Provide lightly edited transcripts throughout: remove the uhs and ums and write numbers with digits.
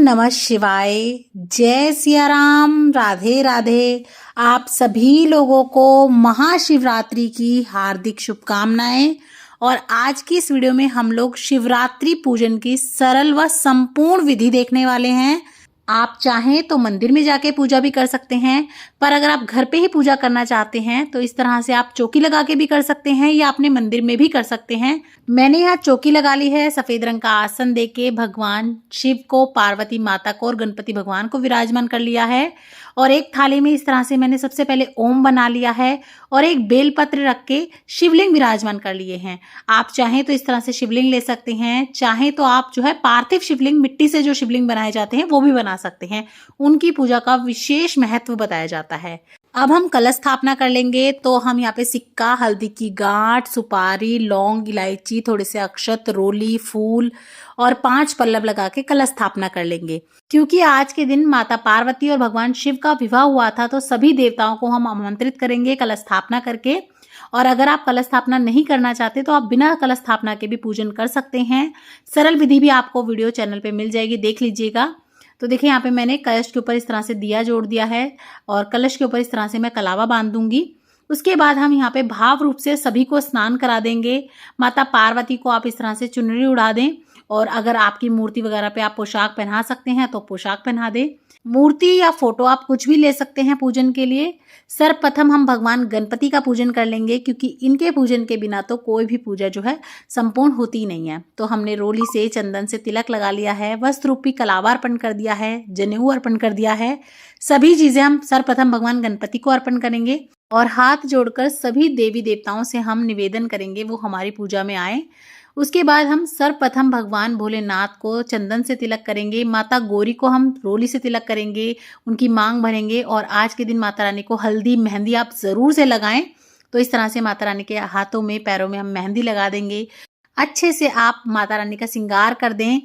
नमः शिवाय। जय सिया राम। राधे राधे। आप सभी लोगों को महाशिवरात्रि की हार्दिक शुभकामनाएं। और आज की इस वीडियो में हम लोग शिवरात्रि पूजन की सरल व संपूर्ण विधि देखने वाले हैं। आप चाहें तो मंदिर में जाके पूजा भी कर सकते हैं, पर अगर आप घर पे ही पूजा करना चाहते हैं तो इस तरह से आप चौकी लगा के भी कर सकते हैं या अपने मंदिर में भी कर सकते हैं। मैंने यहाँ चौकी लगा ली है, सफेद रंग का आसन देके भगवान शिव को, पार्वती माता को और गणपति भगवान को विराजमान कर लिया है। और एक थाली में इस तरह से मैंने सबसे पहले ओम बना लिया है और एक बेलपत्र रख के शिवलिंग विराजमान कर लिए हैं। आप चाहें तो इस तरह से शिवलिंग ले सकते हैं, चाहें तो आप जो है पार्थिव शिवलिंग, मिट्टी से जो शिवलिंग बनाए जाते हैं वो भी बना सकते हैं। उनकी पूजा का विशेष महत्व बताया जाता है। अब हम कलश स्थापना कर लेंगे। तो हम यहाँ पे सिक्का, हल्दी की गांठ, सुपारी, लौंग, इलायची, थोड़े से अक्षत, रोली, फूल और 5 पल्लव लगा के कलश स्थापना कर लेंगे। क्योंकि आज के दिन माता पार्वती और भगवान शिव का विवाह हुआ था, तो सभी देवताओं को हम आमंत्रित करेंगे कलश स्थापना करके। और अगर आप कलश स्थापना नहीं करना चाहते तो आप बिना कलश स्थापना के भी पूजन कर सकते हैं। सरल विधि भी आपको वीडियो चैनल पे मिल जाएगी, देख लीजिएगा। तो देखिए यहाँ पे मैंने कलश के ऊपर इस तरह से दिया जोड़ दिया है और कलश के ऊपर इस तरह से मैं कलावा बांध दूंगी। उसके बाद हम यहाँ पे भाव रूप से सभी को स्नान करा देंगे। माता पार्वती को आप इस तरह से चुनरी उड़ा दें और अगर आपकी मूर्ति वगैरह पे आप पोशाक पहना सकते हैं तो पोशाक पहना दें। मूर्ति या फोटो आप कुछ भी ले सकते हैं पूजन के लिए। सर्वप्रथम हम भगवान गणपति का पूजन कर लेंगे, क्योंकि इनके पूजन के बिना तो कोई भी पूजा जो है संपूर्ण होती नहीं है। तो हमने रोली से, चंदन से तिलक लगा लिया है, वस्त्र रूपी कलावा अर्पण कर दिया है, जनेऊ अर्पण कर दिया है। सभी चीजें हम सर्वप्रथम भगवान गणपति को अर्पण करेंगे और हाथ जोड़कर सभी देवी देवताओं से हम निवेदन करेंगे वो हमारी पूजा में आए। उसके बाद हम सर्वप्रथम भगवान भोलेनाथ को चंदन से तिलक करेंगे, माता गौरी को हम रोली से तिलक करेंगे, उनकी मांग भरेंगे। और आज के दिन माता रानी को हल्दी मेहंदी आप जरूर से लगाएं। तो इस तरह से माता रानी के हाथों में, पैरों में हम मेहंदी लगा देंगे। अच्छे से आप माता रानी का श्रृंगार कर दें,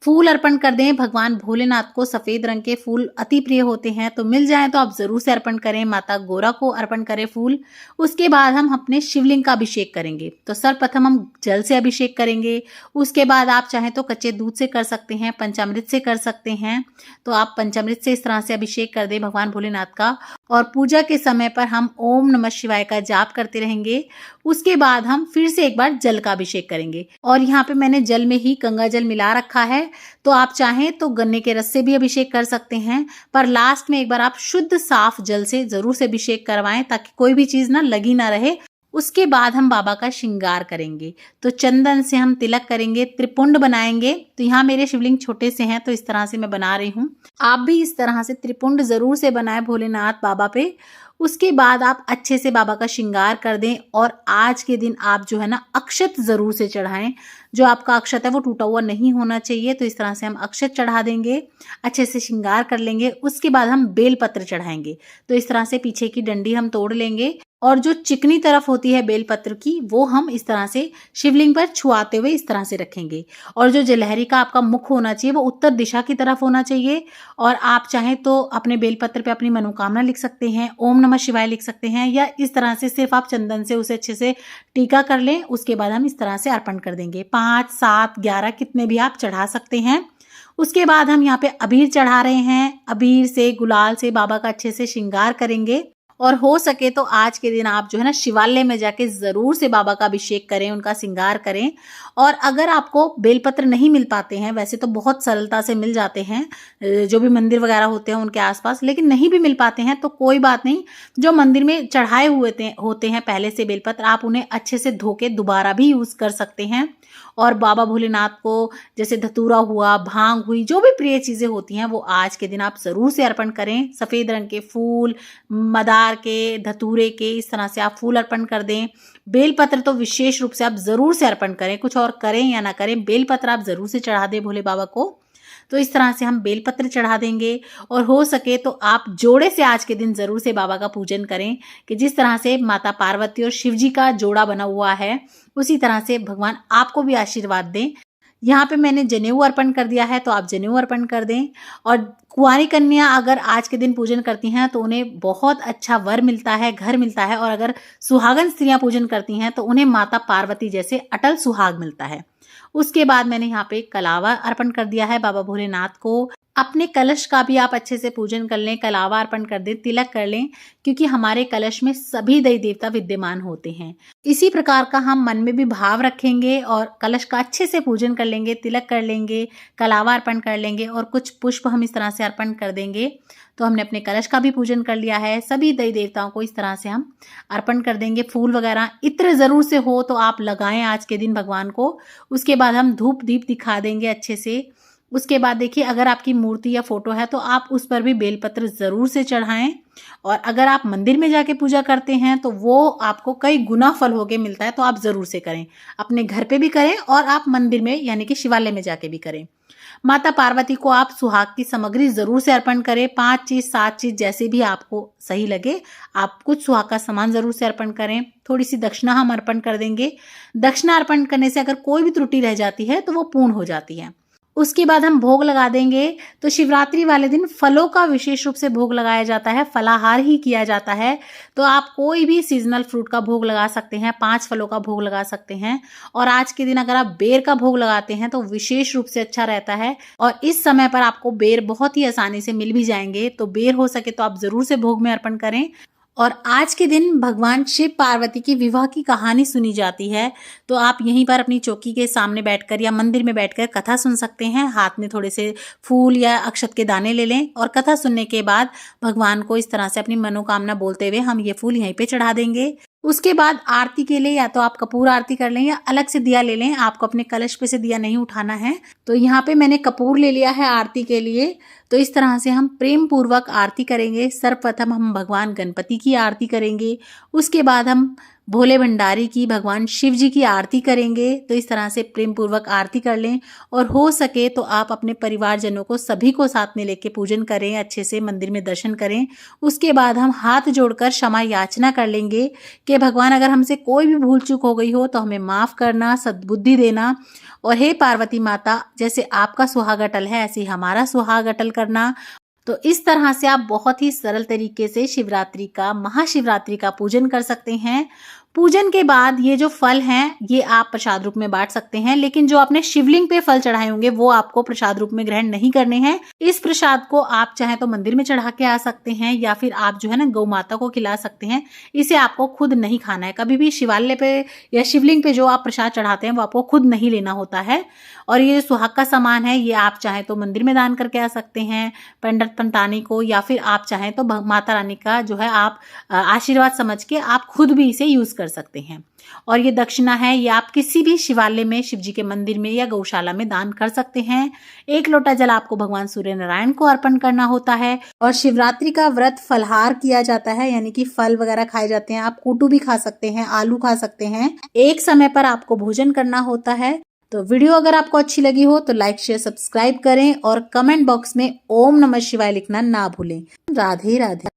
फूल अर्पण कर दें। भगवान भोलेनाथ को सफेद रंग के फूल अति प्रिय होते हैं, तो मिल जाए तो आप जरूर से अर्पण करें। माता गौरा को अर्पण करें फूल। उसके बाद हम अपने शिवलिंग का अभिषेक करेंगे। तो सर्वप्रथम हम जल से अभिषेक करेंगे। उसके बाद आप चाहें तो कच्चे दूध से कर सकते हैं, पंचामृत से कर सकते हैं। तो आप पंचामृत से इस तरह से अभिषेक कर दें भगवान भोलेनाथ का। और पूजा के समय पर हम ओम नमः शिवाय का जाप करते रहेंगे। उसके बाद हम फिर से एक बार जल का अभिषेक करेंगे। और यहाँ पे मैंने जल में ही गंगा जल मिला रखा है, तो आप चाहें तो गन्ने के रस से भी अभिषेक कर सकते हैं। पर लास्ट में एक बार आप शुद्ध साफ जल से जरूर से अभिषेक करवाएं, ताकि कोई भी चीज ना लगी ना रहे। उसके बाद हम बाबा का श्रृंगार करेंगे। तो चंदन से हम तिलक करेंगे, त्रिपुंड बनाएंगे। तो यहाँ मेरे शिवलिंग छोटे से हैं, तो इस तरह से मैं बना रही हूँ। आप भी इस तरह से त्रिपुंड जरूर से बनाएं भोलेनाथ बाबा पे। उसके बाद आप अच्छे से बाबा का श्रृंगार कर दें। और आज के दिन आप जो है ना अक्षत जरूर से चढ़ाएं। जो आपका अक्षत है वो टूटा हुआ नहीं होना चाहिए। तो इस तरह से हम अक्षत चढ़ा देंगे, अच्छे से श्रृंगार कर लेंगे। उसके बाद हम बेलपत्र चढ़ाएंगे। तो इस तरह से पीछे की डंडी हम तोड़ लेंगे और जो चिकनी तरफ होती है बेलपत्र की, वो हम इस तरह से शिवलिंग पर छुआते हुए इस तरह से रखेंगे। और जो जलहरी का आपका मुख होना चाहिए वो उत्तर दिशा की तरफ होना चाहिए। और आप चाहें तो अपने बेलपत्र पे अपनी मनोकामना लिख सकते हैं, ओम नमः शिवाय लिख सकते हैं, या इस तरह से सिर्फ आप चंदन से उसे अच्छे से टीका कर लें। उसके बाद हम इस तरह से अर्पण कर देंगे। 5, 7, 11 कितने भी आप चढ़ा सकते हैं। उसके बाद हम यहाँ पे अबीर चढ़ा रहे हैं। अबीर से, गुलाल से बाबा का अच्छे से श्रृंगार करेंगे। और हो सके तो आज के दिन आप जो है ना शिवालय में जाके जरूर से बाबा का अभिषेक करें, उनका श्रृंगार करें। और अगर आपको बेलपत्र नहीं मिल पाते हैं, वैसे तो बहुत सरलता से मिल जाते हैं जो भी मंदिर वगैरह होते हैं उनके आसपास, लेकिन नहीं भी मिल पाते हैं तो कोई बात नहीं। जो मंदिर में चढ़ाए हुए होते हैं पहले से बेलपत्र, आप उन्हें अच्छे से धो के दोबारा भी यूज कर सकते हैं। और बाबा भोलेनाथ को जैसे धतूरा हुआ, भांग हुई, जो भी प्रिय चीजें होती हैं वो आज के दिन आप जरूर से अर्पण करें। सफेद रंग के फूल, मदार के, धतूरे के, इस तरह से आप फूल अर्पण कर दें। बेलपत्र तो विशेष रूप से आप जरूर से अर्पण करें, कुछ और करें या ना करें, बेलपत्र आप जरूर से चढ़ा दें भोले बाबा को। तो इस तरह से हम बेलपत्र चढ़ा देंगे। और हो सके तो आप जोड़े से आज के दिन जरूर से बाबा का पूजन करें, कि जिस तरह से माता पार्वती और शिव जी का जोड़ा बना हुआ है, उसी तरह से भगवान आपको भी आशीर्वाद दें। यहाँ पे मैंने जनेऊ अर्पण कर दिया है, तो आप जनेऊ अर्पण कर दें। और कुंवारी कन्या अगर आज के दिन पूजन करती हैं तो उन्हें बहुत अच्छा वर मिलता है, घर मिलता है। और अगर सुहागन स्त्रियां पूजन करती हैं तो उन्हें माता पार्वती जैसे अटल सुहाग मिलता है। उसके बाद मैंने यहाँ पे कलावा अर्पण कर दिया है बाबा भोलेनाथ को। अपने कलश का भी आप अच्छे से पूजन कर लें, कलावा अर्पण कर दें, तिलक कर लें, क्योंकि हमारे कलश में सभी देवी देवता विद्यमान होते हैं। इसी प्रकार का हम मन में भी भाव रखेंगे और कलश का अच्छे से पूजन कर लेंगे, तिलक कर लेंगे, कलावा अर्पण कर लेंगे और कुछ पुष्प हम इस तरह से अर्पण कर देंगे। तो हमने अपने कलश का भी पूजन कर लिया है। सभी देवी देवताओं को इस तरह से हम अर्पण कर देंगे। फूल वगैरह इत्र ज़रूर से हो तो आप लगाएं आज के दिन भगवान को। उसके बाद हम धूप दीप दिखा देंगे अच्छे से। उसके बाद देखिए, अगर आपकी मूर्ति या फोटो है तो आप उस पर भी बेलपत्र ज़रूर से चढ़ाएं। और अगर आप मंदिर में जाके पूजा करते हैं तो वो आपको कई गुना फल होके मिलता है, तो आप ज़रूर से करें। अपने घर पे भी करें और आप मंदिर में यानी कि शिवालय में जाके भी करें। माता पार्वती को आप सुहाग की सामग्री ज़रूर से अर्पण करें। 5 चीज़ 7 चीज़ जैसे भी आपको सही लगे, आप कुछ सुहाग का सामान ज़रूर से अर्पण करें। थोड़ी सी दक्षिणा हम अर्पण कर देंगे। दक्षिणा अर्पण करने से अगर कोई भी त्रुटि रह जाती है तो वो पूर्ण हो जाती है। उसके बाद हम भोग लगा देंगे। तो शिवरात्रि वाले दिन फलों का विशेष रूप से भोग लगाया जाता है, फलाहार ही किया जाता है। तो आप कोई भी सीजनल फ्रूट का भोग लगा सकते हैं, 5 फलों का भोग लगा सकते हैं। और आज के दिन अगर आप बेर का भोग लगाते हैं तो विशेष रूप से अच्छा रहता है। और इस समय पर आपको बेर बहुत ही आसानी से मिल भी जाएंगे, तो बेर हो सके तो आप ज़रूर से भोग में अर्पण करें। और आज के दिन भगवान शिव पार्वती की विवाह की कहानी सुनी जाती है। तो आप यहीं पर अपनी चौकी के सामने बैठकर या मंदिर में बैठकर कथा सुन सकते हैं। हाथ में थोड़े से फूल या अक्षत के दाने ले लें और कथा सुनने के बाद भगवान को इस तरह से अपनी मनोकामना बोलते हुए हम ये फूल यहीं पे चढ़ा देंगे। उसके बाद आरती के लिए या तो आप कपूर आरती कर लें या अलग से दिया ले लें। आपको अपने कलश पे से दिया नहीं उठाना है। तो यहाँ पे मैंने कपूर ले लिया है आरती के लिए। तो इस तरह से हम प्रेम पूर्वक आरती करेंगे। सर्वप्रथम हम भगवान गणपति की आरती करेंगे। उसके बाद हम भोले भंडारी की, भगवान शिव जी की आरती करेंगे। तो इस तरह से प्रेम पूर्वक आरती कर लें। और हो सके तो आप अपने परिवारजनों को सभी को साथ में लेके पूजन करें, अच्छे से मंदिर में दर्शन करें। उसके बाद हम हाथ जोड़कर क्षमा याचना कर लेंगे कि भगवान अगर हमसे कोई भी भूल चूक हो गई हो तो हमें माफ़ करना, सद्बुद्धि देना। और हे पार्वती माता, जैसे आपका सुहाग अटल है ऐसे ही हमारा सुहाग अटल करना। तो इस तरह से आप बहुत ही सरल तरीके से शिवरात्रि का, महाशिवरात्रि का पूजन कर सकते हैं। पूजन के बाद ये जो फल हैं ये आप प्रसाद रूप में बांट सकते हैं, लेकिन जो आपने शिवलिंग पे फल चढ़ाए होंगे वो आपको प्रसाद रूप में ग्रहण नहीं करने हैं। इस प्रसाद को आप चाहे तो मंदिर में चढ़ा के आ सकते हैं या फिर आप जो है ना गौ माता को खिला सकते हैं। इसे आपको खुद नहीं खाना है। कभी भी शिवालय पे या शिवलिंग पे जो आप प्रसाद चढ़ाते हैं वो आपको खुद नहीं लेना होता है। और ये जो सुहाग का सामान है ये आप चाहे तो मंदिर में दान करके आ सकते हैं पंडित पंतानी को, या फिर आप चाहें तो माता रानी का जो है आप आशीर्वाद समझ के आप खुद भी इसे यूज कर सकते हैं। और ये दक्षिणा है, ये आप किसी भी शिवालय में, शिव जी के मंदिर में या गौशाला में दान कर सकते हैं। 1 लोटा जल आपको भगवान सूर्य नारायण को अर्पण करना होता है। और शिवरात्रि का व्रत फलहार किया जाता है, यानी कि फल वगैरह खाए जाते हैं। आप कूटू भी खा सकते हैं, आलू खा सकते हैं। एक समय पर आपको भोजन करना होता है। तो वीडियो अगर आपको अच्छी लगी हो तो लाइक शेयर सब्सक्राइब करें और कमेंट बॉक्स में ओम नमः शिवाय लिखना ना भूलें। राधे राधे।